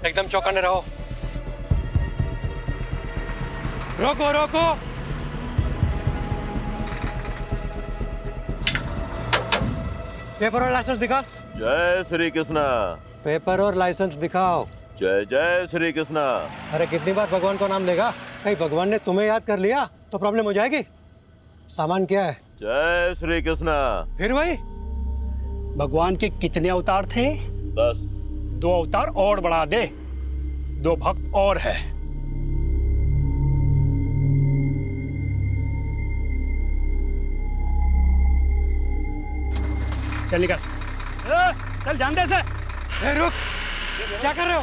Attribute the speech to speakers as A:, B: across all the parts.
A: एकदम चौकन्ने रहो। रोको रोको। पेपर और लाइसेंस दिखा।
B: जय श्री कृष्णा।
A: पेपर और लाइसेंस दिखाओ।
B: जय जय श्री कृष्णा।
A: अरे कितनी बार भगवान का नाम लेगा? कहीं भगवान ने तुम्हें याद कर लिया तो प्रॉब्लम हो जाएगी। सामान क्या है?
B: जय श्री कृष्णा।
A: फिर वही।
C: भगवान के कितने अवतार थे?
B: 10।
C: 2 अवतार और बढ़ा दे, 2 भक्त और है। चल निकल। चल जान दे से।
A: रुक, क्या कर रहे हो?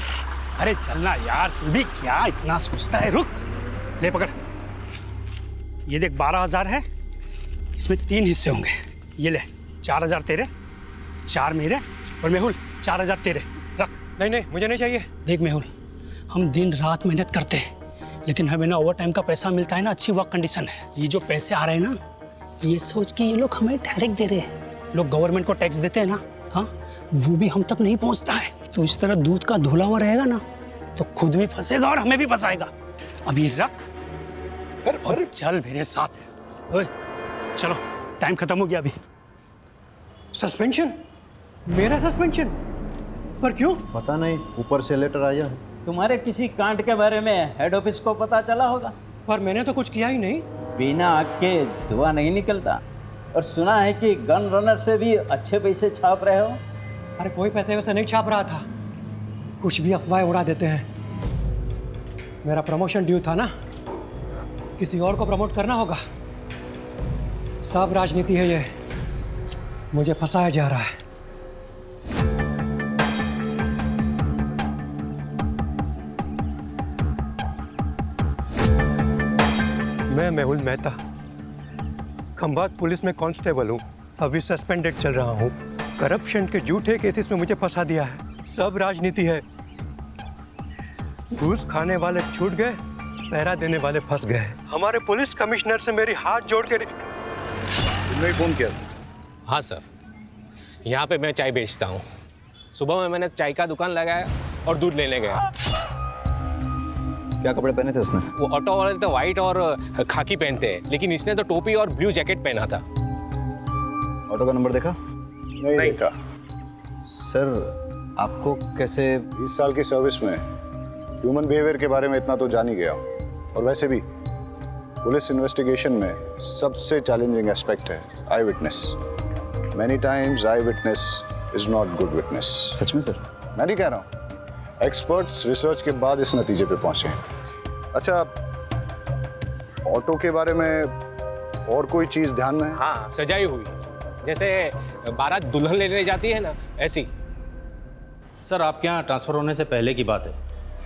C: अरे चलना यार, तू भी क्या इतना सोचता है? रुक, ले पकड़। ये देख 12,000 है, इसमें 3 हिस्से होंगे। ये ले 4,000 तेरे, 4 मेरे, और मेहुल 4,000 तेरे। रख।
A: नहीं नहीं, मुझे नहीं चाहिए।
C: देख मेहुल, हम दिन रात मेहनत करते हैं, लेकिन हमें ना ओवर टाइम का पैसा मिलता है ना अच्छी वर्क कंडीशन है। ये जो पैसे आ रहे हैं ना, ये सोच के ये लोग हमें डायरेक्ट दे रहे हैं। लोग गवर्नमेंट को टैक्स देते हैं ना, हाँ, वो भी हम तक नहीं पहुंचता है। तो इस तरह दूध का धुला हुआ रहेगा ना, तो खुद भी फंसेगा और हमें भी फंसाएगा। अभी रख और चल मेरे साथ। ओए चलो, टाइम खत्म हो गया अभी।
A: सस्पेंशन? मेरा सस्पेंशन? पर क्यों?
D: पता नहीं, ऊपर से लेटर आया है।
E: तुम्हारे किसी कांड के बारे में हेड ऑफिस को पता चला होगा।
A: पर मैंने तो कुछ किया ही नहीं।
E: बिना आग के धुआं नहीं निकलता। और सुना है कि गन रनर से भी अच्छे पैसे छाप रहे हो।
A: अरे कोई पैसे वैसे नहीं छाप रहा था, कुछ भी अफवाहें उड़ा देते हैं। मेरा प्रमोशन ड्यू था ना, किसी और को प्रमोट करना होगा। सब राजनीति है ये, मुझे फंसाया जा रहा है। मैं मेहुल मेहता, खंभात पुलिस में कांस्टेबल हूँ। अभी सस्पेंडेड चल रहा हूँ। करप्शन के झूठे केसेस में मुझे फंसा दिया है। सब राजनीति है। घूस खाने वाले छूट गए, पहरा देने वाले फंस गए। हमारे पुलिस कमिश्नर से मेरी हाथ जोड़ के
D: तुमने फोन किया?
F: हाँ सर, यहाँ पे मैं चाय बेचता हूँ। सुबह में मैंने चाय का दुकान लगाया और दूध लेने गया।
D: क्या कपड़े पहने थे उसने?
F: वो ऑटो वाले तो वाइट और खाकी पहनते हैं, लेकिन इसने तो टोपी और ब्लू जैकेट पहना था।
D: ऑटो का नंबर देखा?
G: नहीं देखा।
D: सर, आपको कैसे?
G: 20 साल की सर्विस में ह्यूमन बिहेवियर के बारे में इतना तो जान ही गया हूँ। और वैसे भी पुलिस इन्वेस्टिगेशन में सबसे चैलेंजिंग एस्पेक्ट है eyewitness. Many times eyewitness is not good witness.
D: सच में सर?
G: मैं नहीं कह रहा हूँ, एक्सपर्ट्स रिसर्च के बाद इस नतीजे पे पहुंचे। अच्छा, ऑटो के बारे में और कोई चीज ध्यान में है?
F: हाँ, सजाई हुई, जैसे बारात दुल्हन लेने जाती है ना, ऐसी।
H: सर, आपके यहाँ ट्रांसफ़र होने से पहले की बात है।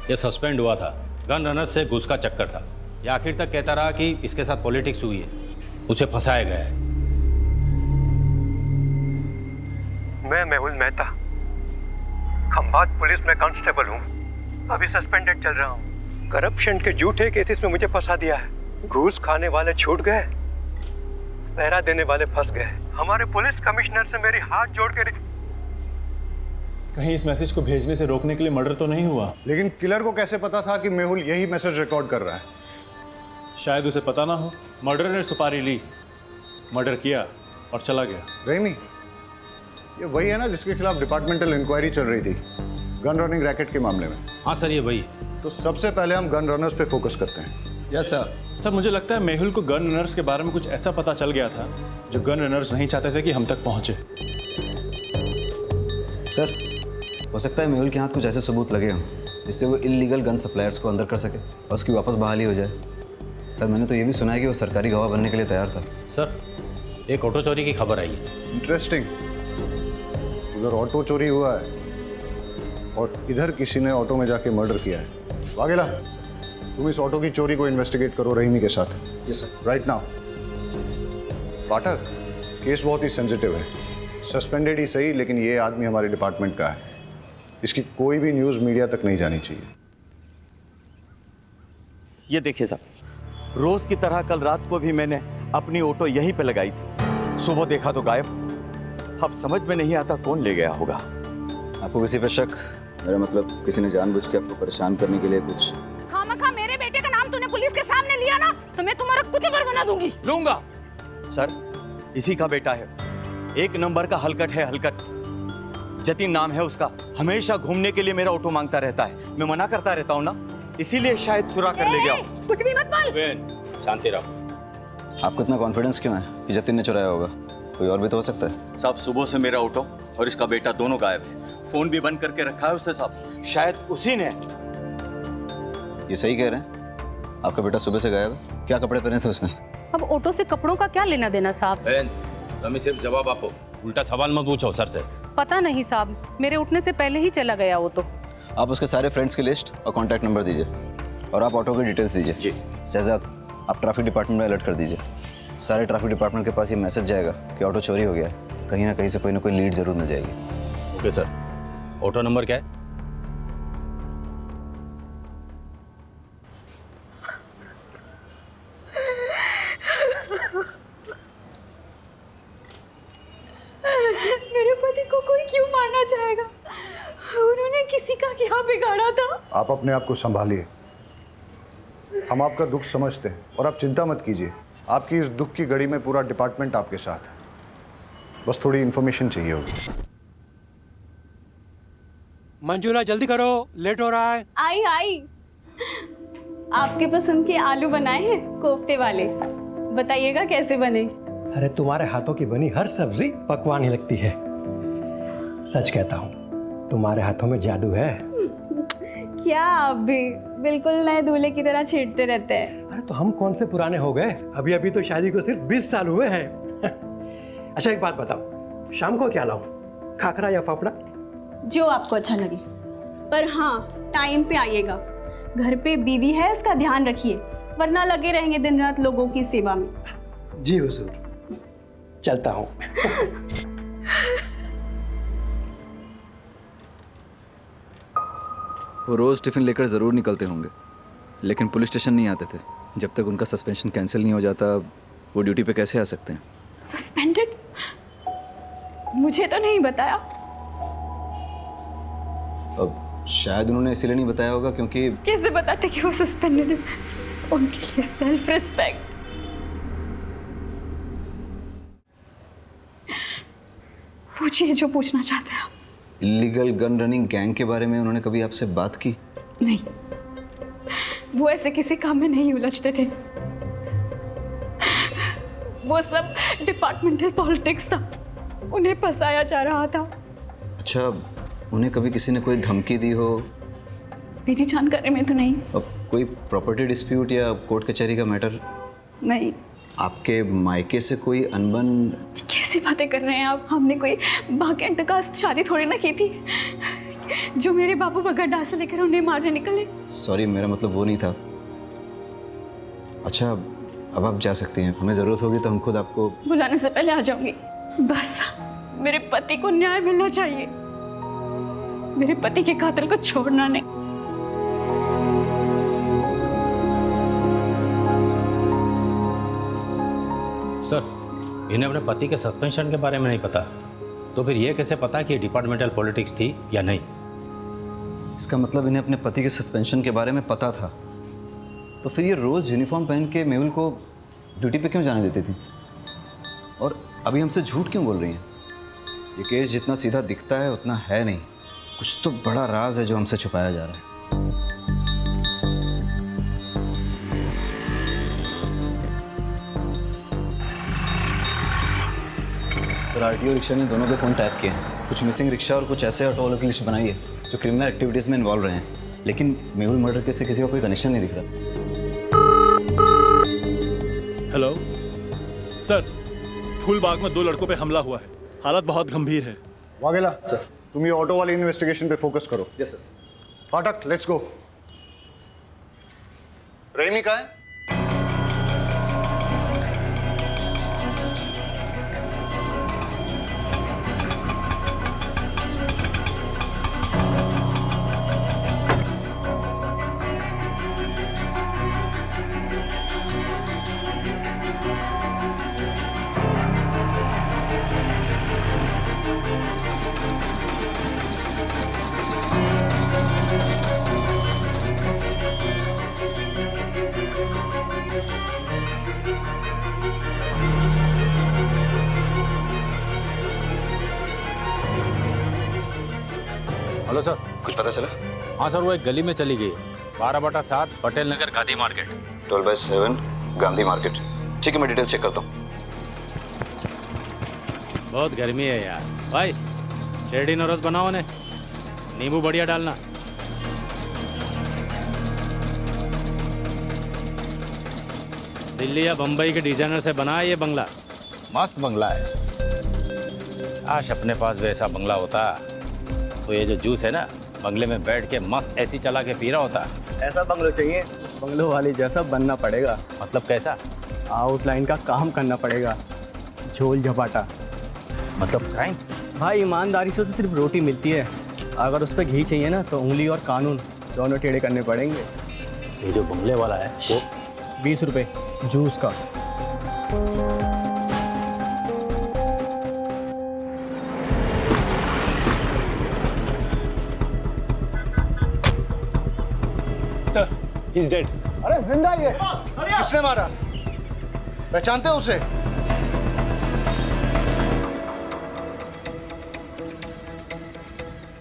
H: ये सस्पेंड हुआ था, गन रनर से घूस का चक्कर था। ये आखिर तक कहता रहा कि इसके साथ पॉलिटिक्स हुई है, उसे फंसाया गया है।
A: मैं मेहुल मेहता, खंभात पुलिस में कांस्टेबल हूँ। अभी सस्पेंडेड चल रहा हूँ। करप्शन के झूठे केसेस में मुझे फंसा दिया है। घूस खाने वाले छूट गए, पहरा देने वाले फंस गए। हमारे पुलिस कमिश्नर से मेरी हाथ जोड़ के
I: कहीं इस मैसेज को भेजने से रोकने के लिए मर्डर तो नहीं हुआ?
G: लेकिन किलर को कैसे पता था कि मेहुल यही मैसेज रिकॉर्ड कर रहा है?
I: शायद उसे पता ना हो। मर्डर ने सुपारी ली, मर्डर किया और चला गया।
G: रेमी, ये वही है ना जिसके खिलाफ डिपार्टमेंटल इंक्वायरी चल रही थी गन रनिंग रैकेट के मामले में?
H: हाँ सर, ये वही।
G: तो सबसे पहले हम गन रनर्स पे फोकस करते हैं।
D: Yes sir.
I: सर, मुझे लगता है मेहुल को गन रनर्स के बारे में कुछ ऐसा पता चल गया था जो गन रनर्स नहीं चाहते थे कि हम तक पहुंचे।
D: सर, हो सकता है मेहुल के हाथ कुछ ऐसे सबूत लगे हों जिससे वो इल्लीगल गन सप्लायर्स को अंदर कर सके और उसकी वापस बहाली हो जाए। सर, मैंने तो ये भी सुना है कि वो सरकारी गवाह बनने के लिए तैयार था।
H: सर, एक ऑटो चोरी की खबर आई है।
G: इंटरेस्टिंग। उधर ऑटो चोरी हुआ है और इधर किसी ने ऑटो में जाके मर्डर किया है। वाघेला, तुम इस ऑटो की चोरी को इन्वेस्टिगेट करो रहीमी के साथ।
D: Yes sir.
G: Right now. Pathak, case बहुत ही सेंसिटिव है। सस्पेंडेड ही सही, लेकिन ये आदमी हमारे डिपार्टमेंट का है। इसकी कोई भी न्यूज़ मीडिया तक नहीं जानी चाहिए।
B: ये देखिए साहब, रोज की तरह कल रात को भी मैंने अपनी ऑटो यहीं पे लगाई थी। सुबह देखा तो गायब। अब समझ में नहीं आता कौन ले गया होगा।
D: आपको किसी पे शक? मेरा मतलब किसी ने जानबूझ के आपको परेशान करने के लिए कुछ।
J: खामखा मेरे बेटे का नाम तूने पुलिस के सामने लिया ना, तो मैं तुम्हारा कुचबर बना दूंगी।
B: लूंगा। सर, इसी का बेटा है, एक नंबर का हलकट है, हलकट। जतिन नाम है उसका, हमेशा घूमने के लिए मेरा ऑटो मांगता रहता है, मैं मना करता रहता हूँ ना, इसीलिए शायद चुरा कर ले गया।
J: कुछ भी मत बोल।
H: शांति रहो।
D: आपको इतना कॉन्फिडेंस क्यों है कि जतिन ने चुराया होगा? कोई और भी तो हो सकता है।
B: साहब, सुबह से मेरा ऑटो और इसका बेटा दोनों गायब है, फोन भी बंद करके रखा है उसने साहब, शायद उसी ने।
D: ये सही कह रहे हैं? आपका बेटा सुबह से गायब है? क्या कपड़े पहने थे उसने?
J: अब ऑटो से कपड़ों का क्या लेना देना साहब?
H: तुम्हें सिर्फ जवाब आपको, उल्टा सवाल मत पूछो सर से।
J: पता नहीं साहब, मेरे उठने से पहले ही चला गया वो तो।
D: आप उसके सारे फ्रेंड्स की लिस्ट और कॉन्टैक्ट नंबर दीजिए, और आप ऑटो की डिटेल्स दीजिए।
B: जी।
D: शहजाद, आप ट्रैफिक डिपार्टमेंट में अलर्ट कर दीजिए। सारे ट्रैफिक डिपार्टमेंट के पास ये मैसेज जाएगा कि ऑटो चोरी हो गया है, तो कहीं ना कहीं से कोई ना कोई लीड जरूर मिल जाएगी।
H: Okay sir. ऑटो नंबर क्या है?
J: मेरे पति को कोई क्यों मारना चाहेगा? उन्होंने किसी का क्या बिगाड़ा था?
G: आप अपने आप को संभालिए, हम आपका दुख समझते हैं और आप चिंता मत कीजिए। आपकी इस दुख की घड़ी में पूरा डिपार्टमेंट आपके साथ है, बस थोड़ी इन्फॉर्मेशन चाहिए होगी।
A: मंजूला जल्दी करो, लेट हो रहा है।
K: आई आई, आपके पसंद के आलू बनाए हैं, कोफ्ते वाले। बताइएगा कैसे बने?
A: अरे तुम्हारे हाथों की बनी हर सब्जी पकवान ही लगती है। सच कहता हूँ, तुम्हारे हाथों में जादू है।
K: क्या आप भी बिल्कुल नए दूल्हे की तरह छेड़ते रहते हैं।
A: अरे तो हम कौन से पुराने हो गए, अभी अभी तो शादी को सिर्फ 20 साल हुए हैं। अच्छा एक बात बताओ, शाम को क्या लाऊं, खाखरा या फाफड़ा?
K: जो आपको अच्छा लगे, पर हाँ टाइम पे आइएगा। घर पे बीवी है, इसका ध्यान रखिए, वरना लगे रहेंगे दिन रात लोगों की सेवा में।
A: जी हुजूर, चलता हूँ।
D: वो रोज़ टिफ़िन लेकर ज़रूर निकलते होंगे, लेकिन पुलिस स्टेशन नहीं आते थे। जब तक उनका सस्पेंशन कैंसिल नहीं हो जाता, वो ड्यूटी पे कैसे आ सकते हैं?
K: सस्पेंडेड? मुझे तो नहीं बताया।
D: अब शायद उन्होंने इसीलिए नहीं बताया होगा क्योंकि।
K: कैसे बताते कि वो सस्पेंडेड है? उनके लिए सेल्फ रिस्पेक्ट। पूछिए जो पूछना चाहते हैं आप।
D: इलीगल गन रनिंग गैंग के बारे में उन्होंने कभी आपसे बात की?
K: नहीं, वो ऐसे किसी काम में नहीं उलझते थे। वो सब डिपार्टमेंटल पॉलिटिक्स था, उन्हें फंसाया जा रहा था।
D: अच्छा, उन्हें कभी किसी ने कोई धमकी दी हो?
K: मेरी जानकारी में तो नहीं।
D: अब कोई प्रॉपर्टी डिस्प्यूट या कोर्ट कचहरी का मैटर?
K: नहीं।
D: आपके मायके से कोई अनबन?
K: कैसी बातें कर रहे हैं आप? हमने कोई बागेंट का शादी थोड़ी ना की थी जो मेरे बाबू बगैर डाल से लेकर उन्हें मारने निकले।
D: सॉरी, मेरा मतलब वो नहीं था। अच्छा, अब आप जा सकती हैं, हमें ज़रूरत होगी तो हम खुद आपको।
K: बुलाने से पहले आ जाऊंगी। बस मेरे पति को न्याय मिलना चाहिए, मेरे पति के कातिल को छोड़ना नहीं।
H: सर, इन्हें अपने पति के सस्पेंशन के बारे में नहीं पता, तो फिर ये कैसे पता कि डिपार्टमेंटल पॉलिटिक्स थी या नहीं?
D: इसका मतलब इन्हें अपने पति के सस्पेंशन के बारे में पता था, तो फिर ये रोज़ यूनिफॉर्म पहन के मेहुल को ड्यूटी पे क्यों जाने देती थी? और अभी हमसे झूठ क्यों बोल रही हैं? ये केस जितना सीधा दिखता है उतना है नहीं, कुछ तो बड़ा राज है जो हमसे छुपाया जा रहा है। सर, आरटीओ रिक्शा ने दोनों के फ़ोन टैप किए हैं। कुछ मिसिंग रिक्शा और कुछ ऐसे ऑटो वालों की लिस्ट बनाई है जो क्रिमिनल एक्टिविटीज़ में इन्वॉल्व रहे हैं, लेकिन मेहुल मर्डर केस से किसी का कोई कनेक्शन नहीं दिख रहा।
I: हेलो सर, फूलबाग में 2 लड़कों पे हमला हुआ है, हालत बहुत गंभीर है।
G: वाघेला सर, तुम ये ऑटो वाली इन्वेस्टिगेशन पे फोकस करो। Yes sir. फाटक, लेट्स गो। रहीमी कहाँ है?
H: Hello sir.
D: कुछ पता चला?
H: हाँ सर, वो एक गली में चली गई, 12/7 पटेल नगर गांधी मार्केट।
D: 12/7 गांधी मार्केट। ठीक है, मैं डिटेल चेक करता हूँ।
H: बहुत गर्मी है यार भाई, रेडी नोरस बनाओ ने, नींबू बढ़िया डालना। दिल्ली या बम्बई के डिजाइनर से बना है ये बंगला, मस्त बंगला है। काश अपने पास वैसा बंगला होता तो ये जो जूस है ना, बंगले में बैठ के मस्त एसी चला के पी रहा होता।
L: ऐसा बंगलो चाहिए, बंगलो वाली जैसा बनना पड़ेगा।
H: मतलब कैसा?
L: आउटलाइन का काम करना पड़ेगा, झोल झपाटा।
H: मतलब क्राइम?
L: भाई ईमानदारी से तो सिर्फ रोटी मिलती है, अगर उस पर घी चाहिए ना तो उंगली और कानून दोनों टेढ़े करने पड़ेंगे।
H: ये जो बंगले वाला है वो
L: 20 रुपये जूस का।
I: Sir, he is dead.
G: अरे जिंदा ही है। किसने मारा? पहचानते हो उसे?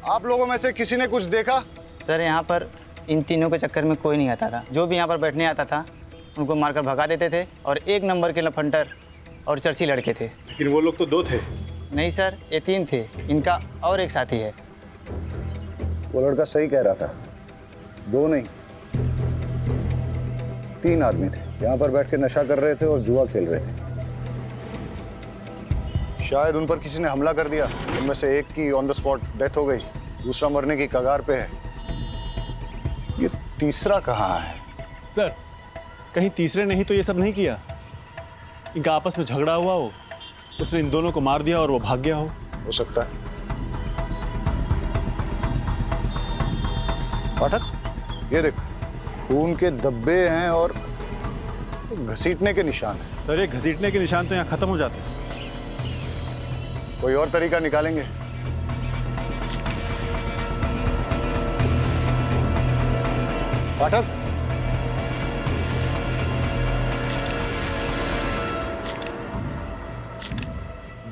G: आप लोगों में से किसी ने कुछ देखा?
M: सर यहाँ पर इन तीनों के चक्कर में कोई नहीं आता था। जो भी यहाँ पर बैठने आता था उनको मारकर भगा देते थे, और 1 नंबर के लफंटर और चर्ची लड़के थे।
I: लेकिन वो लोग तो 2 थे।
M: नहीं सर, ये 3 थे, इनका और एक साथी है।
G: वो लड़का सही कह रहा था, 2 नहीं 3 आदमी थे। यहाँ पर बैठ के नशा कर रहे थे और जुआ खेल रहे थे। शायद उन पर किसी ने हमला कर दिया। उनमें से एक की ऑन द स्पॉट डेथ हो गई, दूसरा मरने की कगार पे है। ये तीसरा कहाँ है?
I: सर, कहीं तीसरे नहीं तो ये सब नहीं किया? इनका आपस में झगड़ा हुआ हो, उसने इन दोनों को मार दिया और वो भाग गया हो
G: सकता है। पाठक, ये देख, खून के धब्बे हैं और घसीटने के निशान हैं।
I: सर, ये घसीटने के निशान तो यहाँ खत्म हो जाते हैं।
G: कोई और तरीका निकालेंगे। पाठक,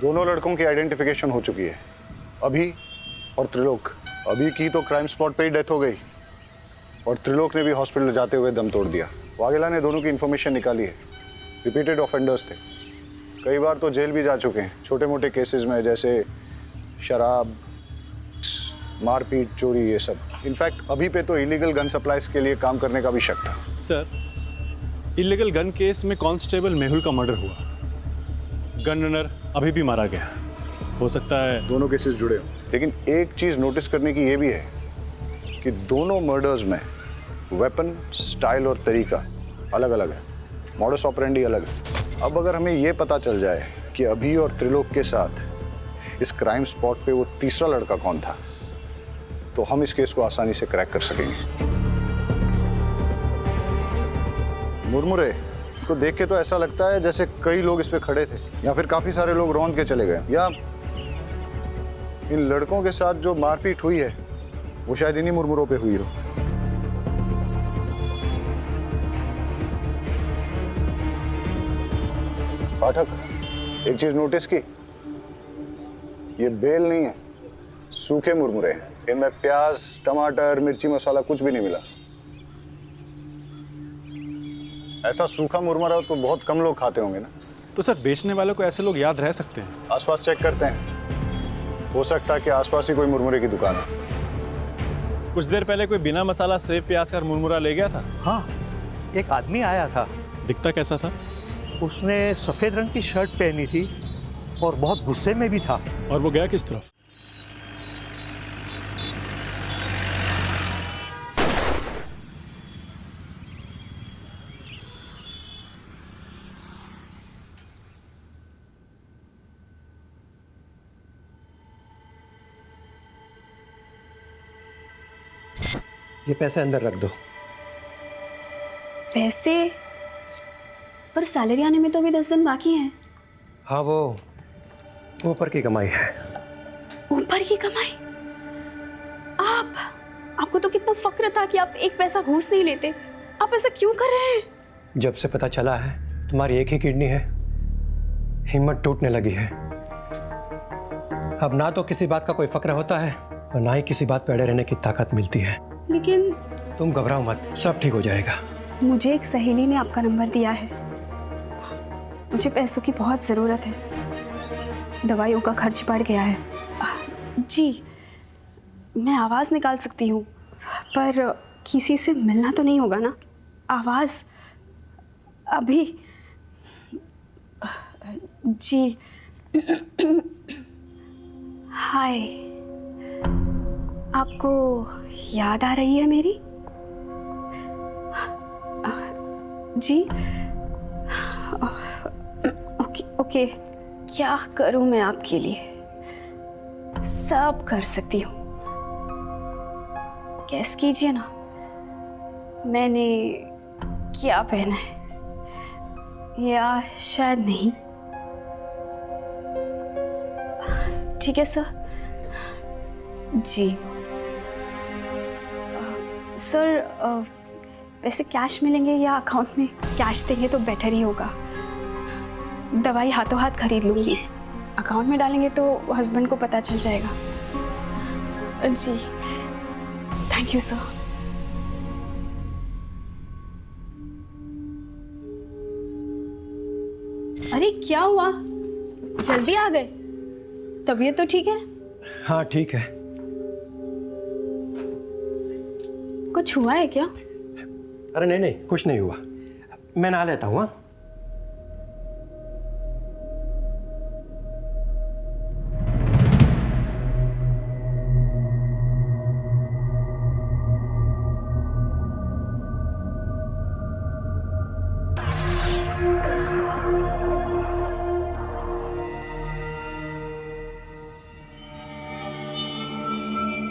G: दोनों लड़कों की आइडेंटिफिकेशन हो चुकी है, अभी और त्रिलोक। अभी की तो क्राइम स्पॉट पे ही डेथ हो गई, और त्रिलोक ने भी हॉस्पिटल जाते हुए दम तोड़ दिया। वाघेला ने दोनों की इन्फॉर्मेशन निकाली है। रिपीटेड ऑफेंडर्स थे, कई बार तो जेल भी जा चुके हैं छोटे मोटे केसेस में, जैसे शराब, मारपीट, चोरी, ये सब। इनफैक्ट अभी पे तो इलीगल गन सप्लाईज के लिए काम करने का भी शक था।
I: सर, इलीगल गन केस में कांस्टेबल मेहुल का मर्डर हुआ, गन रनर अभी भी मारा गया। हो सकता है
G: दोनों केसेस जुड़े हों। लेकिन एक चीज नोटिस करने की ये भी है कि दोनों मर्डर्स में वेपन, स्टाइल और तरीका अलग अलग है, मॉडस ऑपरेंडी अलग है। अब अगर हमें ये पता चल जाए कि अभी और त्रिलोक के साथ इस क्राइम स्पॉट पे वो तीसरा लड़का कौन था, तो हम इस केस को आसानी से क्रैक कर सकेंगे। मुरमुरे को देख के तो ऐसा लगता है जैसे कई लोग इस पे खड़े थे, या फिर काफी सारे लोग रौंद के चले गए, या इन लड़कों के साथ जो मारपीट हुई है वो शायद इन्हीं मुरमुरों पे हुई हो। पाठक, एक चीज नोटिस की, ये बेल नहीं है, सूखे मुरमुरे हैं। इनमें प्याज, टमाटर, मिर्ची मसाला कुछ भी नहीं मिला। ऐसा सूखा मुरमुरा तो बहुत कम लोग खाते होंगे ना।
I: तो सर, बेचने वालों को ऐसे लोग याद रह सकते हैं?
G: आसपास चेक करते हैं, हो सकता है कि आसपास ही कोई मुरमुरे की दुकान है।
I: कुछ देर पहले कोई बिना मसाला सेव प्याज का मुरमुरा ले गया था।
A: हाँ, एक आदमी आया था।
I: दिखता कैसा था?
A: उसने सफेद रंग की शर्ट पहनी थी और बहुत गुस्से में भी था।
I: और वो गया किस तरफ?
A: ये पैसे अंदर रख दो।
K: पैसे? पर सैलरी आने में तो अभी 10 दिन बाकी हैं।
A: हाँ, वो ऊपर की कमाई है।
K: ऊपर की कमाई? आपको तो कितना फक्र था कि आप एक पैसा घूस नहीं लेते। आप ऐसा क्यों कर रहे हैं?
A: जब से पता चला है तुम्हारी एक ही किडनी है, हिम्मत टूटने लगी है। अब ना तो किसी बात का कोई फक्र होता है और ना ही किसी बात पे अड़े रहने की ताकत मिलती है।
K: लेकिन
A: तुम घबराओ मत, सब ठीक हो जाएगा।
K: मुझे एक सहेली ने आपका नंबर दिया है। मुझे पैसों की बहुत ज़रूरत है, दवाइयों का खर्च बढ़ गया है। जी, मैं आवाज़ निकाल सकती हूँ, पर किसी से मिलना तो नहीं होगा ना? आवाज़ अभी। जी। हाय, आपको याद आ रही है मेरी? जी। ओके, क्या करूं मैं आपके लिए? सब कर सकती हूँ। गैस कीजिए ना, मैंने क्या पहना है, या शायद नहीं। ठीक है सर। जी सर, पैसे कैश मिलेंगे या अकाउंट में? कैश देंगे तो बेटर ही होगा। दवाई हाथों हाथ खरीद लूँगी, अकाउंट में डालेंगे तो हस्बैंड को पता चल जाएगा। जी, थैंक यू सर। अरे क्या हुआ, जल्दी आ गए? तबीयत तो ठीक है?
A: हाँ ठीक है।
K: कुछ हुआ है क्या?
A: अरे नहीं नहीं, कुछ नहीं हुआ, मैं नहा लेता हूँ।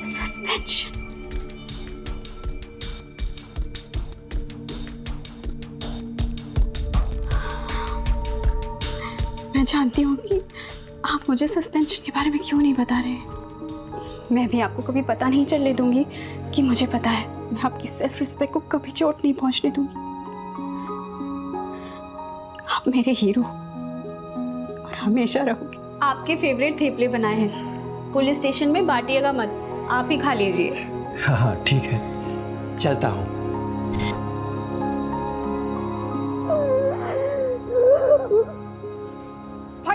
K: सस्पेंशन। मैं जानती हूँ कि आप मुझे सस्पेंशन के बारे में क्यों नहीं बता रहे। मैं भी आपको कभी पता नहीं चलने दूंगी कि मुझे पता है। मैं आपकी सेल्फ रिस्पेक्ट को कभी चोट नहीं पहुंचने दूंगी। आप मेरे हीरो और हमेशा रहोगे। आपके फेवरेट थेपले बनाए हैं, पुलिस स्टेशन में बांटिएगा मत, आप ही खा लीजिए।
A: हाँ हाँ ठीक है, चलता हूँ।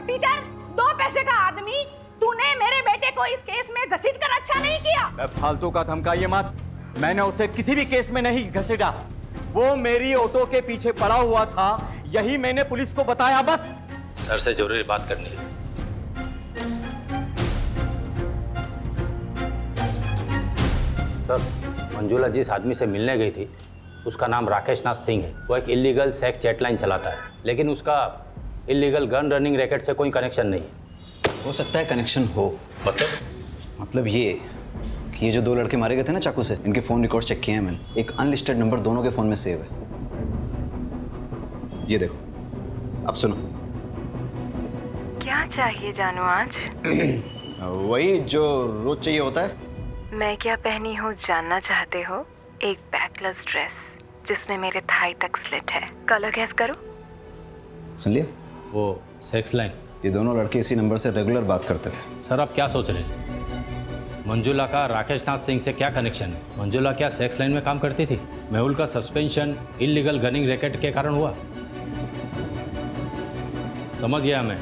J: टीचर, 2 पैसे का आदमी, तूने मेरे बेटे को इस केस में घसीट कर अच्छा नहीं किया।
B: फालतू का धमकाइए मत, मैंने उसे किसी भी केस में नहीं घसीटा। वो मेरी ऑटो के पीछे पड़ा हुआ था, यही मैंने पुलिस को बताया बस।
H: सर से जरूरी बात करनी है। सर, मंजुला जिस आदमी से मिलने गई थी उसका नाम राकेश नाथ सिंह है। वो एक इलीगल सेक्स चैटलाइन चलाता है, लेकिन उसका इलीगल गन रनिंग रैकेट से कोई कनेक्शन नहीं है।
D: हो सकता है कनेक्शन हो। मतलब ये कि ये जो 2 लड़के मारे गए थे ना चाकू से, इनके फ़ोन रिकॉर्ड चेक किए हैं मैंने। एक अनलिस्टेड नंबर दोनों के फ़ोन में सेव है। ये देखो, अब सुनो।
N: क्या चाहिए जानू आज?
D: वही जो रोज चाहिए होता है।
N: मैं क्या पहनी हूँ जानना चाहते हो? एक बैकलेस ड्रेस जिसमें मेरे थाई तक स्लिट है। कलर गैस करो।
D: सुन लिया?
H: वो सेक्स लाइन।
D: ये दोनों लड़के इसी नंबर से रेगुलर बात करते थे।
H: सर आप क्या सोच रहे हैं? मंजुला का राकेश नाथ सिंह से क्या कनेक्शन है? मंजुला क्या सेक्स लाइन में काम करती थी? मेहुल का सस्पेंशन इलीगल गनिंग रैकेट के कारण हुआ। समझ गया मैं,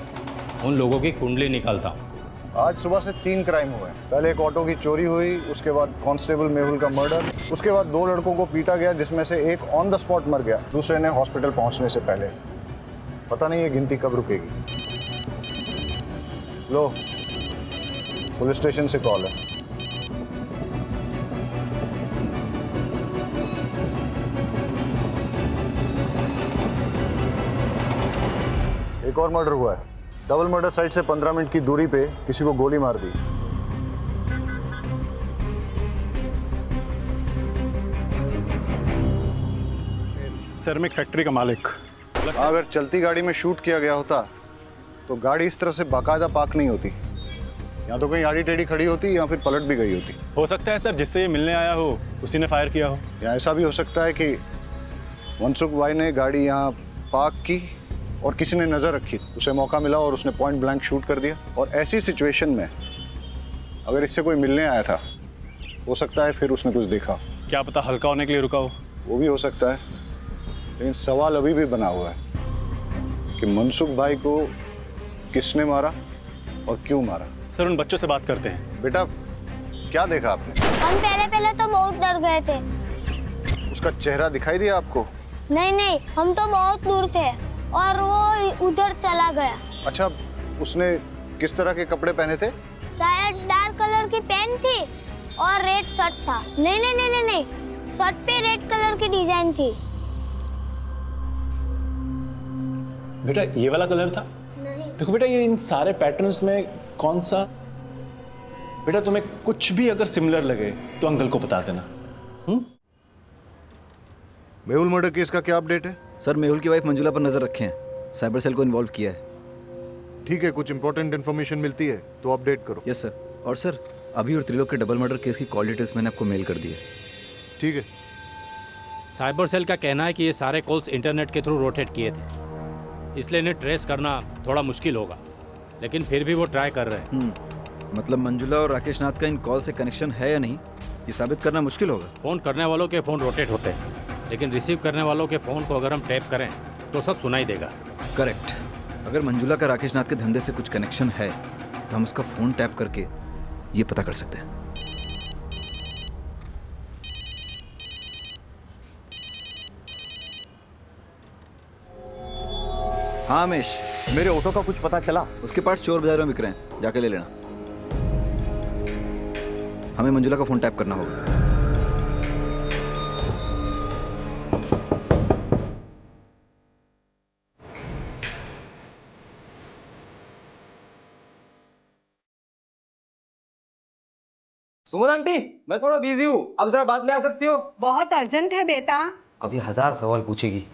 H: उन लोगों की कुंडली निकालता हूँ।
G: आज सुबह से 3 क्राइम हुए। पहले एक ऑटो की चोरी हुई, उसके बाद कांस्टेबल मेहुल का मर्डर, उसके बाद 2 लड़कों को पीटा गया जिसमें से एक ऑन द स्पॉट मर गया, दूसरे ने हॉस्पिटल पहुंचने से पहले। पता नहीं ये गिनती कब रुकेगी। लो, पुलिस स्टेशन से कॉल है। एक और मर्डर हुआ है। डबल मर्डर साइट से 15 मिनट की दूरी पे किसी को गोली मार दी।
I: सर, मैं एक फैक्ट्री का मालिक।
G: अगर चलती गाड़ी में शूट किया गया होता तो गाड़ी इस तरह से बाकायदा पार्क नहीं होती। या तो कहीं आड़ी टेढ़ी खड़ी होती या फिर पलट भी गई होती।
I: हो सकता है सर, जिससे ये मिलने आया हो उसी ने फायर किया हो।
G: या ऐसा भी हो सकता है कि मनसुख भाई ने गाड़ी यहाँ पार्क की और किसी ने नज़र रखी, उसे मौका मिला और उसने पॉइंट ब्लैंक शूट कर दिया। और ऐसी सिचुएशन में अगर इससे कोई मिलने आया था हो सकता है फिर उसने कुछ देखा।
I: क्या पता हल्का होने के लिए रुका हो।
G: वो भी हो सकता है, लेकिन सवाल अभी भी बना हुआ है कि मनसुख भाई को किसने मारा और क्यों मारा।
I: सर उन बच्चों से बात करते हैं।
G: बेटा क्या देखा आपने?
O: हम पहले तो बहुत डर गए थे।
G: उसका चेहरा दिखाई दिया आपको?
O: नहीं, हम तो बहुत दूर थे और वो उधर चला गया।
G: अच्छा, उसने किस तरह के कपड़े पहने थे?
O: शायद डार्क कलर की पैंट थी और रेड शर्ट था। नहीं, शर्ट पे रेड कलर की डिजाइन थी।
I: बेटा ये वाला कलर था?
O: नहीं।
I: देखो बेटा, ये इन सारे पैटर्न्स में कौन सा? बेटा तुम्हें कुछ भी अगर सिमिलर लगे तो अंकल को बता देना।
G: मेहुल मर्डर केस का क्या अपडेट है?
D: सर मेहुल की वाइफ मंजुला पर नजर रखे हैं, साइबर सेल को इन्वॉल्व किया है।
G: ठीक है, कुछ इंपॉर्टेंट इन्फॉर्मेशन मिलती है तो अपडेट करो।
D: Yes sir. और सर अभी और त्रिलोक के डबल मर्डर केस की कॉल डिटेल्स मैंने आपको मेल कर दी है।
G: ठीक है।
H: साइबर सेल का कहना है कि ये सारे कॉल्स इंटरनेट के थ्रू रोटेट किए थे, इसलिए इन्हें ट्रेस करना थोड़ा मुश्किल होगा, लेकिन फिर भी वो ट्राई कर रहे हैं।
D: मतलब मंजुला और राकेश नाथ का इन कॉल से कनेक्शन है या नहीं, ये साबित करना मुश्किल होगा।
H: फ़ोन करने वालों के फ़ोन रोटेट होते हैं, लेकिन रिसीव करने वालों के फ़ोन को अगर हम टैप करें तो सब सुनाई देगा।
D: करेक्ट। अगर मंजुला का राकेश नाथ के धंधे से कुछ कनेक्शन है तो हम उसका फ़ोन टैप करके ये पता कर सकते हैं। हाँ रमेश,
B: मेरे ऑटो का कुछ पता चला?
D: उसके पार्ट्स चोर बाजार में बिक रहे हैं, जाके ले लेना। हमें मंजुला का फोन टैप करना होगा।
P: सुमन आंटी, मैं थोड़ा बिजी हूँ, अब जरा बात में आ सकती हो?
Q: बहुत अर्जेंट है बेटा।
P: अभी 1000 सवाल पूछेगी।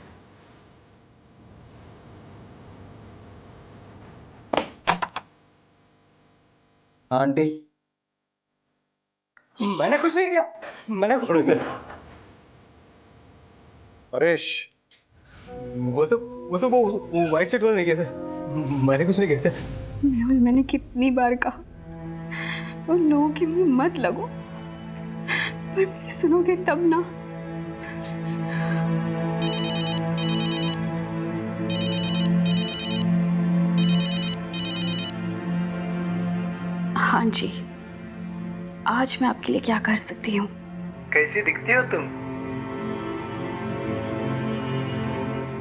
P: आंटी, मैंने कुछ नहीं किया, मैंने कुछ नहीं किया।
G: परेश,
P: वो सब वो वाइट शर्ट वाले नहीं किए थे, मैंने कुछ नहीं किया था।
K: मेहुल, मैंने कितनी बार कहा उन लोगों के मुंह मत लगो, पर मेरी सुनोगे तब ना। हाँ जी, आज मैं आपके लिए क्या कर सकती हूँ?
P: कैसी दिखती हो तुम?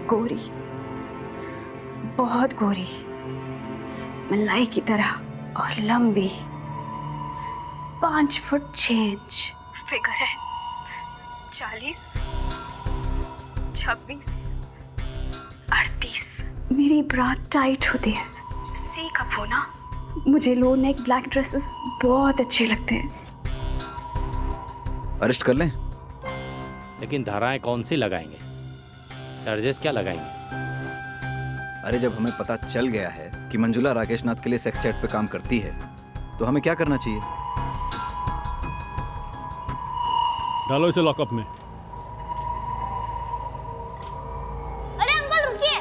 K: गोरी, बहुत गोरी, मलाई की तरह और लंबी, 5 फुट 6 इंच फिगर है, 40, 26, 38। मेरी ब्रा टाइट होती है, सी कप होना। मुझे लो नेक ब्लैक ड्रेसेस बहुत अच्छे लगते हैं।
D: अरेस्ट कर लें?
H: लेकिन धाराएं कौन सी लगाएंगे, चार्जेस क्या लगाएंगे?
D: अरे जब हमें पता चल गया है कि मंजुला राकेश नाथ के लिए सेक्स चैट पे काम करती है तो हमें क्या करना चाहिए?
I: डालो इसे लॉकअप में।
O: अरे अंकल रुकिए।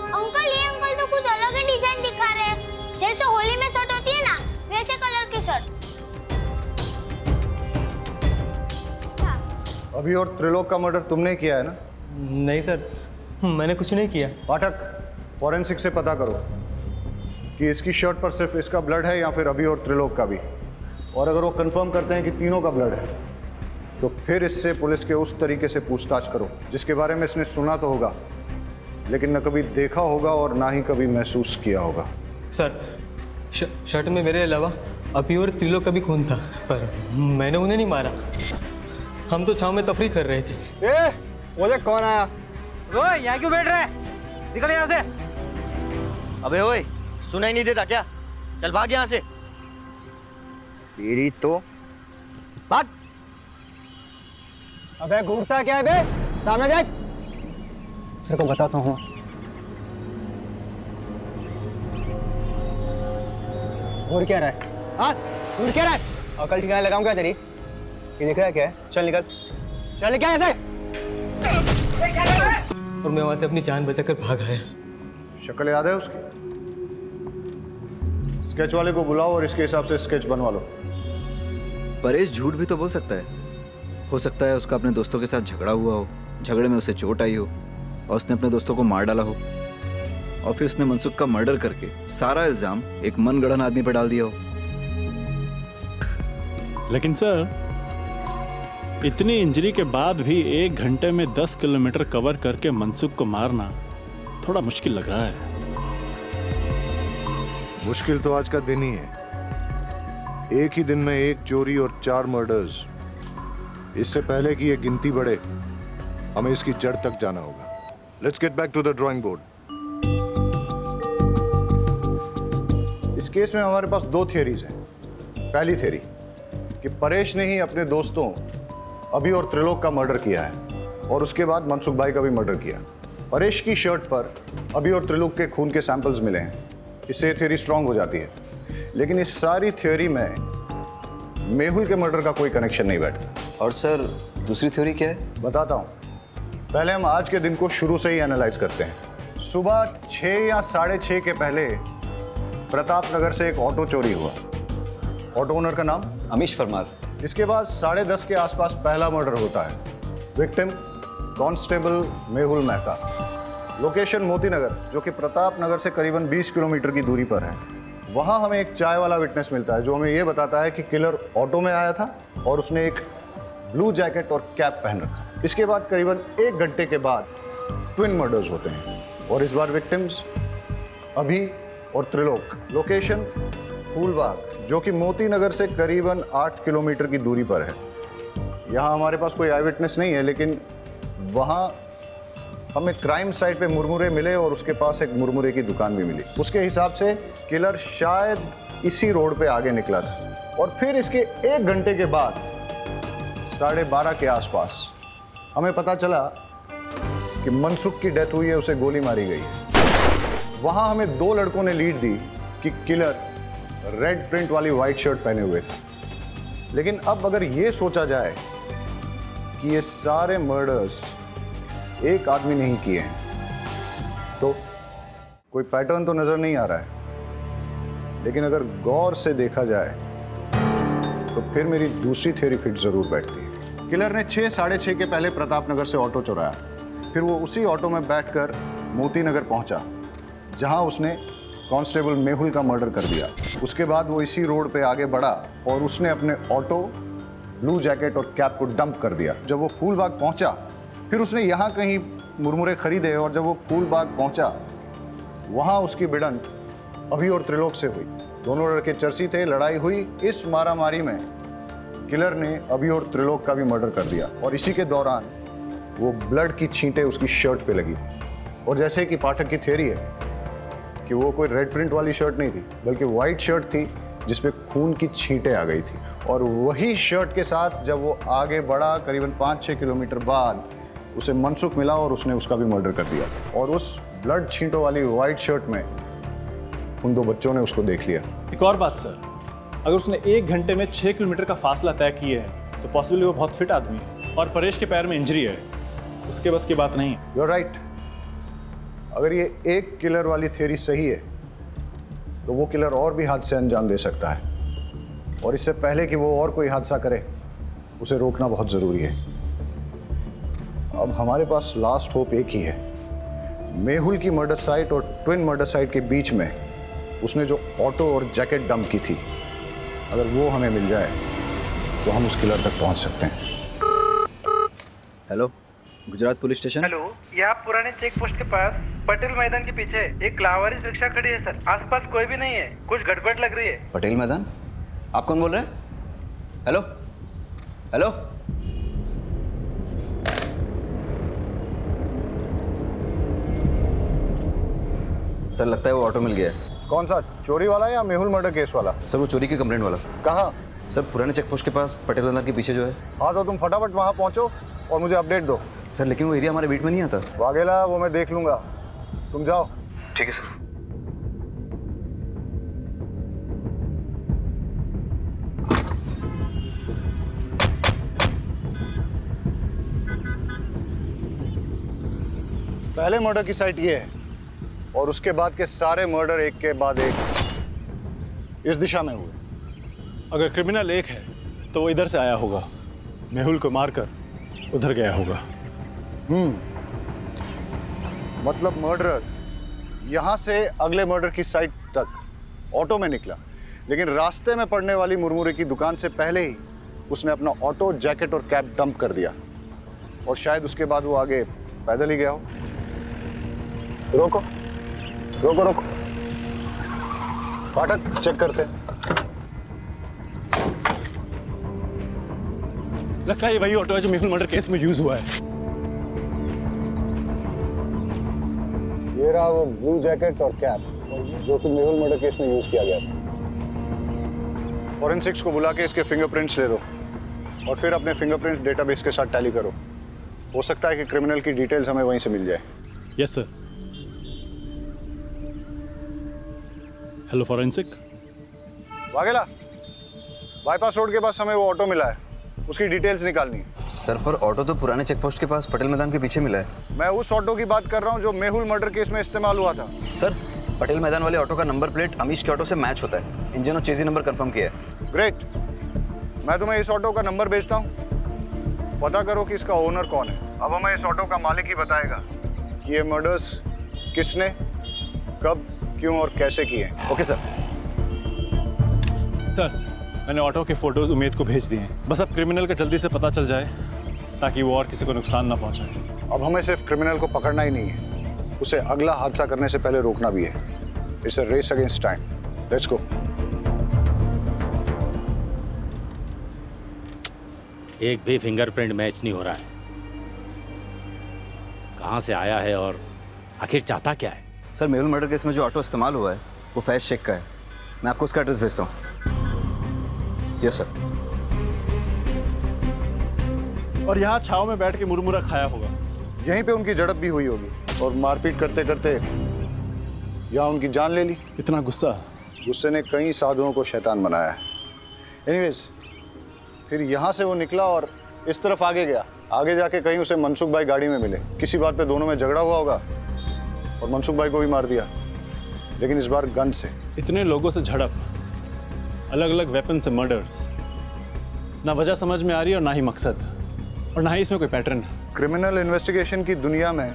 O: अंकल, ये अंकल तो कुछ अलग ही डिजाइन दिखा रहे हैं, जैसे होली में शर्ट होती है ना, वैसे कलर की शर्ट।
G: अभी और त्रिलोक का मर्डर तुमने किया है ना?
P: नहीं सर, मैंने कुछ नहीं किया।
G: पाठक, फॉरेंसिक से पता करो कि इसकी शर्ट पर सिर्फ इसका ब्लड है या फिर अभी और त्रिलोक का भी। और अगर वो कंफर्म करते हैं कि तीनों का ब्लड है तो फिर इससे पुलिस के उस तरीके से पूछताछ करो जिसके बारे में इसने सुना तो होगा, लेकिन न कभी देखा होगा और ना ही कभी महसूस किया होगा।
P: सर, शर्ट में मेरे अलावा अभी और त्रिलोक का भी खून था, पर मैंने उन्हें नहीं मारा। हम तो छांव में तफरी कर रहे थे।
L: वो देख कौन आया।
P: ओए, यहाँ क्यों बैठ रहे हैं? निकल यहाँ से।
L: अबे ओए, सुनाई नहीं देता क्या? चल भाग यहाँ से।
M: तेरी तो
L: भाग। अबे घूरता क्या है बे? सामने देख।
P: तेरे को बताता हूँ।
L: घूर क्या रहा है? हाँ, घूर क्या रहा है? अकल ठिकाने लगाऊं क्या तेरी? ये दिख रहा है क्या है? चल निकल, चल क्या ऐसे?
P: और मैं वहां से अपनी जान बचाकर भाग आया।
G: शक्ल याद है उसकी? स्केच वाले को बुलाओ और इसके हिसाब से स्केच बनवा लो।
D: परेश झूठ भी तो बोल सकता है। हो सकता है उसका अपने दोस्तों के साथ झगड़ा हुआ हो, झगड़े में उसे चोट आई हो और उसने अपने दोस्तों को मार डाला हो, और फिर उसने मनसुख का मर्डर करके सारा इल्जाम एक मनगढ़ंत आदमी पर डाल दिया हो।
I: लेकिन सर, इतनी इंजरी के बाद भी 1 घंटे में 10 किलोमीटर कवर करके मनसुख को मारना थोड़ा मुश्किल लग रहा है।
Q: मुश्किल तो आज का दिन ही है। एक ही दिन में 1 चोरी और 4 मर्डर्स। इससे पहले कि ये गिनती बढ़े, हमें इसकी जड़ तक जाना होगा। Let's get back to the drawing board.
G: इस केस में हमारे पास 2 थियरीज हैं। पहली थियरी कि परेश ने ही अपने दोस्तों अभी और त्रिलोक का मर्डर किया है और उसके बाद मनसुख भाई का भी मर्डर किया। परेश की शर्ट पर अभी और त्रिलोक के खून के सैंपल्स मिले हैं, इससे ये थियरी स्ट्रांग हो जाती है। लेकिन इस सारी थियरी में मेहुल के मर्डर का कोई कनेक्शन नहीं बैठता।
D: और सर, दूसरी थ्योरी क्या है?
G: बताता हूँ। पहले हम आज के दिन को शुरू से ही एनालाइज करते हैं। सुबह 6 या 6:30 के पहले प्रताप नगर से एक ऑटो चोरी हुआ। ऑटो ओनर का नाम
D: अमीश परमार।
G: इसके बाद 10:30 के आसपास पहला मर्डर होता है। Victim constable Mehul Mehta. Location Moti Nagar, जो कि प्रताप नगर से करीबन 20 किलोमीटर की दूरी पर है। वहाँ हमें एक चाय वाला विटनेस मिलता है जो हमें यह बताता है कि किलर ऑटो में आया था और उसने एक ब्लू जैकेट और कैप पहन रखा। इसके बाद करीबन 1 घंटे के बाद ट्विन मर्डर्स होते हैं और इस बार विक्टिम्स अभी और त्रिलोक। लोकेशन फूलबाग, जो कि मोती नगर से करीबन 8 किलोमीटर की दूरी पर है। यहाँ हमारे पास कोई आई विटनेस नहीं है, लेकिन वहाँ हमें क्राइम साइट पे मुरमुरे मिले और उसके पास एक मुरमुरे की दुकान भी मिली। उसके हिसाब से किलर शायद इसी रोड पे आगे निकला था और फिर इसके 1 घंटे के बाद 12:30 के आसपास हमें पता चला कि मनसुख की डेथ हुई है, उसे गोली मारी गई है। वहाँ हमें 2 लड़कों ने लीड दी कि किलर रेड प्रिंट वाली वाइट शर्ट पहने हुए था। लेकिन अब अगर ये सोचा जाए कि ये सारे मर्डर्स एक आदमी ने ही किए हैं, तो कोई पैटर्न तो नजर नहीं आ रहा है। लेकिन अगर गौर से देखा जाए तो फिर मेरी दूसरी थ्योरी फिट जरूर बैठती है। किलर ने 6 साढ़े 6 के पहले प्रताप नगर से ऑटो चुराया। फिर वो उसी ऑटो में बैठकर मोती नगर पहुंचा, जहां उसने कांस्टेबल मेहुल का मर्डर कर दिया। उसके बाद वो इसी रोड पे आगे बढ़ा और उसने अपने ऑटो, ब्लू जैकेट और कैप को डंप कर दिया। जब वो फूलबाग पहुंचा, फिर उसने यहाँ कहीं मुरमुरे खरीदे और जब वो फूलबाग पहुंचा, वहाँ उसकी भिड़ंत अभी और त्रिलोक से हुई। दोनों लड़के चर्सी थे, लड़ाई हुई। इस मारामारी में किलर ने अभी और त्रिलोक का भी मर्डर कर दिया और इसी के दौरान वो ब्लड की छींटें उसकी शर्ट पे लगी। और जैसे कि पाठक की थ्योरी है कि वो कोई रेड प्रिंट वाली शर्ट नहीं थी, बल्कि वाइट शर्ट थी जिसपे खून की छींटें आ गई थी। और वही शर्ट के साथ जब वो आगे बढ़ा, करीबन 5-6 किलोमीटर बाद उसे मनसुख मिला और उसने उसका भी मर्डर कर दिया। और उस ब्लड छींटों वाली वाइट शर्ट में उन 2 बच्चों ने उसको देख लिया।
I: एक और बात सर, अगर उसने 1 घंटे में 6 किलोमीटर का फासला तय किया है तो पॉसिबली वो बहुत फिट आदमी है और परेश के पैर में इंजरी है, उसके बस की बात नहीं।
G: You are right. अगर ये एक किलर वाली थ्योरी सही है तो वो किलर और भी हादसे अंजाम दे सकता है, और इससे पहले कि वो और कोई हादसा करे उसे रोकना बहुत ज़रूरी है। अब हमारे पास लास्ट होप एक ही है। मेहुल की मर्डर साइट और ट्विन मर्डर साइट के बीच में उसने जो ऑटो और जैकेट डंप की थी, अगर वो हमें मिल जाए तो हम उस किलर तक पहुंच सकते हैं।
D: Hello, Gujarat police station.
R: Hello, ये आप पुराने चेक पोस्ट के पास पटेल मैदान के पीछे एक लावारिस रिक्शा खड़ी है सर। आसपास कोई भी नहीं है, कुछ गड़बड़ लग रही है।
D: पटेल मैदान? आप कौन बोल रहे हैं? हेलो हेलो, सर लगता है वो ऑटो मिल गया है।
G: कौन सा, चोरी वाला या मेहुल मर्डर केस वाला?
D: सर वो चोरी की कंप्लेंट वाला।
G: कहाँ?
D: सर पुराने चेक पोस्ट के पास पटेल मैदान के पीछे जो है।
G: हाँ तो तुम फटाफट वहाँ पहुँचो और मुझे अपडेट दो।
D: सर लेकिन वो एरिया हमारे बीट में नहीं आता।
G: वाघेला, वो मैं देख लूंगा, तुम जाओ।
D: ठीक है सर।
G: पहले मर्डर की साइट ये है और उसके बाद के सारे मर्डर एक के बाद एक इस दिशा में हुए।
I: अगर क्रिमिनल एक है तो वो इधर से आया होगा, मेहुल को मारकर उधर गया होगा।
G: मतलब मर्डरर यहाँ से अगले मर्डर की साइट तक ऑटो में निकला, लेकिन रास्ते में पड़ने वाली मुरमुरे की दुकान से पहले ही उसने अपना ऑटो, जैकेट और कैप डंप कर दिया, और शायद उसके बाद वो आगे पैदल ही गया हो। रोको रोको रोको, फाटक चेक करते हैं।
I: लगता है ये वही ऑटो है जो मेहुल मर्डर केस में यूज हुआ है।
G: ये रहा वो ब्लू जैकेट और कैप जो कि मेहुल मर्डर केस में यूज किया गया था। फॉरेंसिक्स को बुला के इसके फिंगरप्रिंट्स ले लो और फिर अपने फिंगरप्रिंट डेटाबेस के साथ टैली करो। हो सकता है कि क्रिमिनल की डिटेल्स हमें वहीं से मिल जाए।
I: Yes sir. Hello forensic.
G: Vaghela, bypass road के पास हमें वो ऑटो मिला है, उसकी डिटेल्स निकालनी है।
D: सर, पर ऑटो तो पुराने चेक पोस्ट के पास पटेल मैदान के पीछे मिला है।
G: मैं उस ऑटो की बात कर रहा हूँ जो मेहुल मर्डर केस में इस्तेमाल हुआ था।
D: सर, पटेल मैदान वाले ऑटो का नंबर प्लेट अमीश के ऑटो से मैच होता है। इंजन और चेजी नंबर कंफर्म किया है।
G: ग्रेट, मैं तुम्हें इस ऑटो का नंबर भेजता हूँ, पता करो कि इसका ओनर कौन है। अब हमें इस ऑटो का मालिक ही बताएगा कि ये मर्डर्स किसने, कब, क्यों और कैसे किए।
D: Okay sir.
I: सर, मैंने ऑटो के फोटोज उमेद को भेज दिए हैं। बस अब क्रिमिनल का जल्दी से पता चल जाए ताकि वो और किसी को नुकसान ना पहुंचाए।
G: अब हमें सिर्फ क्रिमिनल को पकड़ना ही नहीं है, उसे अगला हादसा करने से पहले रोकना भी है। It's a race against time. Let's go.
H: एक भी फिंगरप्रिंट मैच नहीं हो रहा है। कहाँ से आया है और आखिर चाहता क्या है?
D: सर, मेहुल मर्डर केस में जो ऑटो इस्तेमाल हुआ है वो फैज शेख का है। मैं आपको उसका एड्रेस भेजता हूँ। Yes sir.
I: और यहाँ छाव में बैठ के मुरमुरा खाया होगा।
G: यहीं पे उनकी झड़प भी हुई होगी और मारपीट करते करते यहाँ उनकी जान ले ली।
I: इतना गुस्सा?
G: गुस्से ने कई साधुओं को शैतान बनाया है। एनीवेज, फिर यहाँ से वो निकला और इस तरफ आगे गया। आगे जाके कहीं उसे मनसुख भाई गाड़ी में मिले। किसी बात पे दोनों में झगड़ा हुआ होगा और मनसुख भाई को भी मार दिया, लेकिन इस बार गन से।
I: इतने लोगों से झड़प, अलग अलग वेपन से मर्डर, ना वजह समझ में आ रही और ना ही मकसद, और ना ही इसमें कोई पैटर्न।
G: क्रिमिनल इन्वेस्टिगेशन की दुनिया में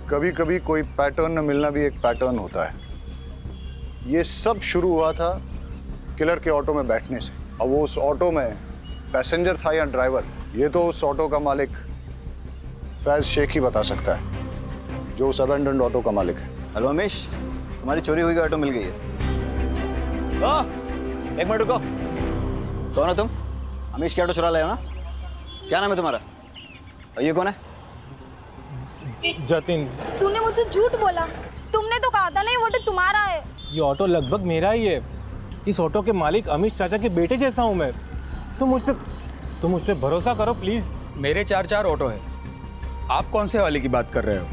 G: कभी कभी कोई पैटर्न न मिलना भी एक पैटर्न होता है। ये सब शुरू हुआ था किलर के ऑटो में बैठने से। अब वो उस ऑटो में पैसेंजर था या ड्राइवर, ये तो उस ऑटो का मालिक फैज शेख ही बता सकता है, जो उस अबेंडन्ड ऑटो का मालिक है।
D: हेलो अमीश, तुम्हारी चोरी हुई ऑटो मिल गई है। एक मिनट रुको। कौन हो तुम? अमीश की ऑटो चुरा लाए हो ना? क्या नाम है तुम्हारा? और ये कौन है?
I: जतिन।
J: तूने मुझसे झूठ बोला। तुमने तो कहा था ना ये ऑटो तुम्हारा है।
F: ये ऑटो लगभग मेरा ही है। इस ऑटो के मालिक अमीश चाचा के बेटे जैसा हूँ मैं। तुम मुझ पे भरोसा करो प्लीज।
S: मेरे 4 ऑटो है, आप कौन से वाले की बात कर रहे हो?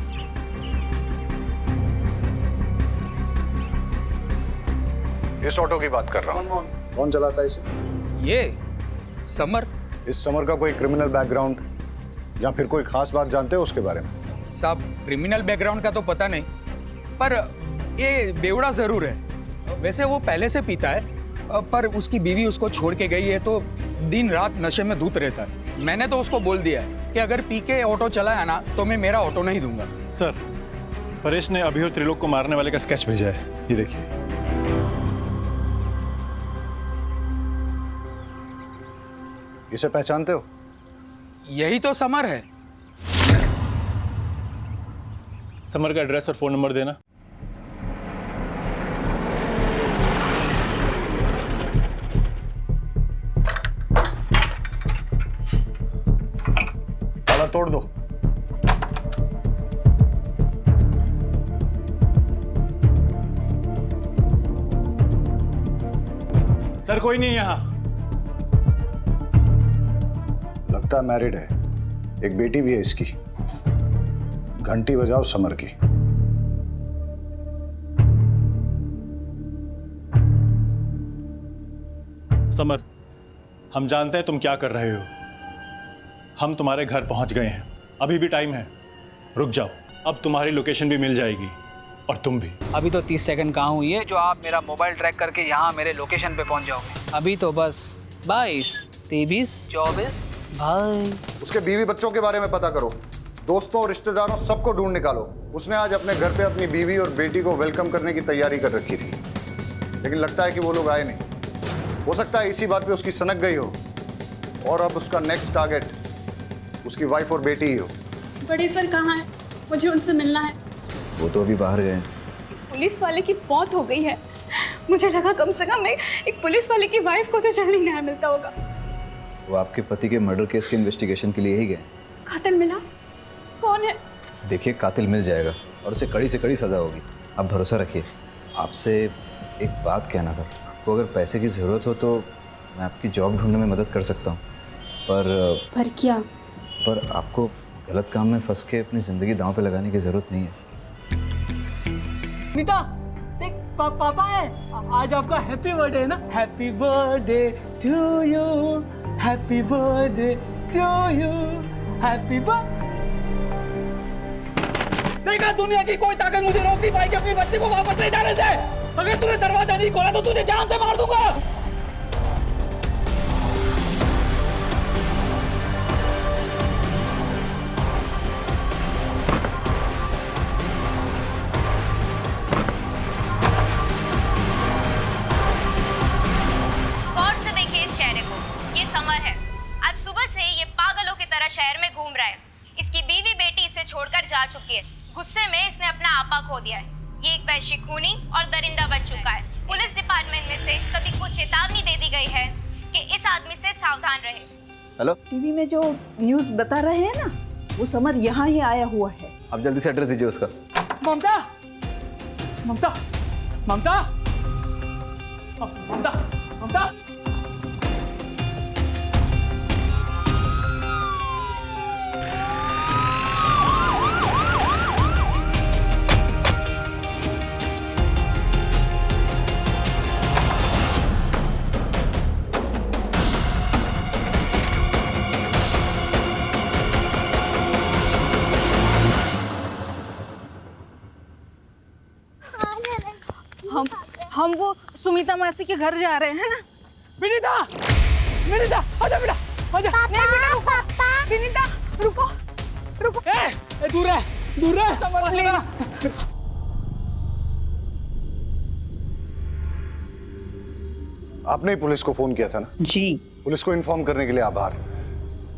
G: इस ऑटो की बात कर रहा हूँ। कौन चलाता है इसे?
S: ये समर।
G: इस समर का कोई क्रिमिनल बैकग्राउंड या फिर कोई खास बात जानते हो उसके बारे में?
S: साहब, क्रिमिनल बैकग्राउंड का तो पता नहीं, पर ये बेवड़ा जरूर है। वैसे वो पहले से पीता है, पर उसकी बीवी उसको छोड़ के गई है तो दिन रात नशे में धूत रहता है। मैंने तो उसको बोल दिया है कि अगर पी के ऑटो चलाया ना तो मैं मेरा ऑटो नहीं दूंगा।
I: सर, परेश ने अभी और त्रिलोक को मारने वाले का स्केच भेजा है, ये देखिए।
G: इसे पहचानते हो?
S: यही तो समर है।
I: समर का एड्रेस और फोन नंबर देना।
G: ताला तोड़ दो।
I: सर, कोई नहीं यहाँ।
G: लगता है मैरिड है, एक बेटी भी है इसकी। घंटी बजाओ समर की।
I: समर, हम जानते हैं तुम क्या कर रहे हो। हम तुम्हारे घर पहुंच गए हैं, अभी भी टाइम है। रुक जाओ, अब तुम्हारी लोकेशन भी मिल जाएगी और तुम भी।
S: अभी तो 30 सेकंड कहाँ हुई है जो आप मेरा मोबाइल ट्रैक करके यहाँ मेरे लोकेशन पे पहुँच जाओगे। अभी तो बस 22, 23, 24 भाई।
G: उसके बीवी बच्चों के बारे में पता करो, दोस्तों और रिश्तेदारों सबको ढूंढ निकालो। उसने आज अपने घर पे अपनी बीवी और बेटी को वेलकम करने की तैयारी कर रखी थी, लेकिन लगता है कि वो लोग आए नहीं। हो सकता है इसी बात पे उसकी सनक गई हो और अब उसका नेक्स्ट टारगेट उसकी वाइफ और बेटी ही हो।
K: बड़े सर कहाँ हैं? मुझे उनसे मिलना है।
D: वो तो अभी बाहर गए।
K: पुलिस वाले की मौत हो गई है। मुझे लगा कम से कम एक पुलिस वाले की वाइफ को तो जल्दी न्याय मिलता होगा।
D: वो आपके पति के मर्डर केस के इन्वेस्टिगेशन के लिए ही गए।
K: कातिल मिला? कौन है?
D: देखिए, कातिल मिल जाएगा और उसे कड़ी से कड़ी सजा होगी। आप भरोसा रखिए। आपसे एक बात कहना था। आपको अगर पैसे की ज़रूरत हो तो मैं आपकी जॉब ढूंढने में मदद कर सकता हूँ, पर
K: क्या?
D: पर आपको गलत काम में फंस के अपनी ज़िंदगी दांव पे लगाने की ज़रूरत नहीं है।
S: नीता, देख पापा है। आज आपका हैप्पी बर्थडे है ना? Happy birthday to you, happy birthday to you, happy birthday. देखा, दुनिया की कोई ताकत मुझे रोक नहीं पाएगी अपनी बच्चे को वापस ले जाने से। अगर तूने दरवाजा नहीं खोला तो तुझे जान से मार दूंगा।
T: गौर से देखिए इस चेहरे को। ये समर है। आज सुबह से ये पागलों की तरह शहर में घूम रहा है। इसकी बीवी बेटी इसे छोड़कर जा चुकी है। गुस्से में इसने अपना आपा खो दिया है। ये एक वैश्य खूनी और दरिंदा बन चुका है। पुलिस डिपार्टमेंट में से सभी को चेतावनी दे दी गई है कि इस आदमी से सावधान रहे।
D: हेलो,
U: टीवी में जो न्यूज़ बता रहे हैं ना, वो समर यहाँ ही आया हुआ है।
D: आप जल्दी से एड्रेस दीजिए उसका।
S: ममता, ममता, ममता, ममता, ममता।
J: हम वो सुमिता मासी के घर जा रहे हैं ना।
S: विनीता, विनीता, आजा बेटा, आजा।
J: नहीं बेटा, पापा। विनीता, रुको, रुको।
S: ए, दूर रह, दूर रह।
G: आपने ही पुलिस को फोन किया था ना?
U: जी।
G: पुलिस को इन्फॉर्म करने के लिए आभार।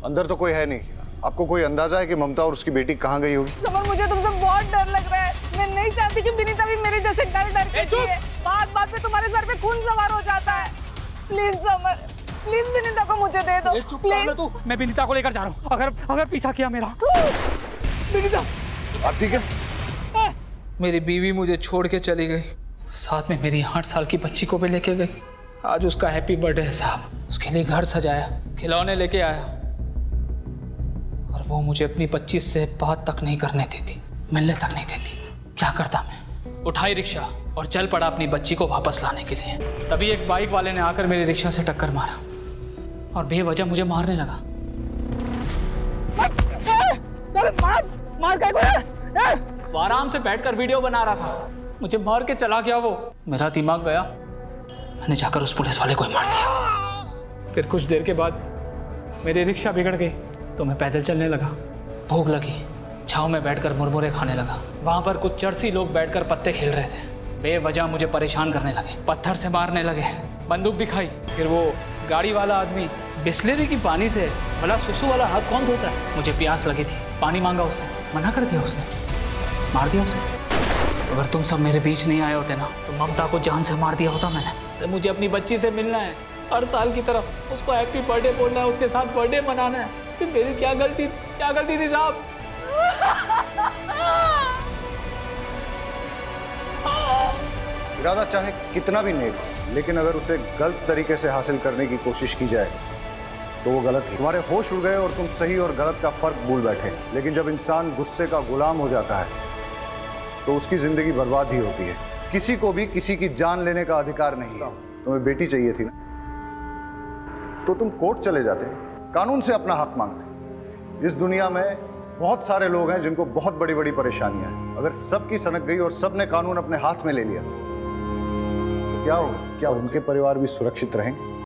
G: अंदर तो कोई है नहीं। आपको कोई अंदाजा है कि ममता और उसकी बेटी कहाँ गई होगी?
J: समर, मुझे तुमसे बहुत डर लग रहा है। मैं नहीं चाहती कि विनीता भी मेरे जैसे डर डर के जिए। बात बात पे तुम्हारे सर पे खून सवार हो जाता है। प्लीज समर, प्लीज विनीता को मुझे दे दो।
S: चुप कर तू। मैं विनीता को लेकर जा रहा हूँ। अगर पीछा किया मेरा। विनीता,
G: आप ठीक है?
S: मेरी बीवी मुझे छोड़ के चली गई, साथ में मेरी 8 साल की बच्ची को भी लेके गई। आज उसका हैप्पी बर्थडे है साहब। उसके लिए घर सजाया, खिलौने लेके आया, और वो मुझे अपनी 25 से बात तक नहीं करने देती, मिलने तक नहीं देती। क्या करता मैं? उठाई रिक्शा और चल पड़ा अपनी बच्ची को वापस लाने के लिए। तभी एक बाइक वाले ने आकर मेरी रिक्शा से टक्कर मारा और बेवजह मुझे मारने लगा। सर, मार क्या कोई? वो आराम से बैठकर वीडियो बना रहा था, मुझे मार के चला गया वो। मेरा दिमाग गया, मैंने जाकर उस पुलिस वाले को ही मार दिया। फिर कुछ देर के बाद मेरी रिक्शा बिगड़ गई तो मैं पैदल चलने लगा। भूख लगी, छाँव में बैठकर मुरमुरे खाने लगा। वहाँ पर कुछ चरसी लोग बैठकर पत्ते खेल रहे थे। बेवजह मुझे परेशान करने लगे, पत्थर से मारने लगे, बंदूक दिखाई। फिर वो गाड़ी वाला आदमी बिस्लेरी की पानी से भला सुसु वाला हाथ कौन धोता है? मुझे प्यास लगी थी, पानी मांगा उससे, मना कर दिया उसने, मार दिया उसे। अगर तुम सब मेरे बीच नहीं आए होते ना तो ममता को जान से मार दिया होता मैंने। तो मुझे अपनी बच्ची से मिलना है, हर साल की तरफ उसको हैप्पी बर्थडे बोलना है, उसके साथ बर्थडे मनाना है। इसमें मेरी क्या गलती थी? क्या गलती थी साहब?
G: इरादा चाहे कितना भी नेक हो, लेकिन अगर उसे गलत तरीके से हासिल करने की कोशिश की जाए तो वो गलत है। तुम्हारे होश उड़ गए और तुम सही और गलत का फर्क भूल बैठे। लेकिन जब इंसान गुस्से का गुलाम हो जाता है तो उसकी जिंदगी बर्बाद ही होती है। किसी को भी किसी की जान लेने का अधिकार नहीं है। तुम्हें बेटी चाहिए थी ना, तो तुम कोर्ट चले जाते, कानून से अपना हक मांगते। इस दुनिया में बहुत सारे लोग हैं जिनको बहुत बड़ी बड़ी परेशानियां हैं। अगर सबकी सनक गई और सबने कानून अपने हाथ में ले लिया तो क्या होगा? क्या उनके परिवार भी सुरक्षित रहेंगे?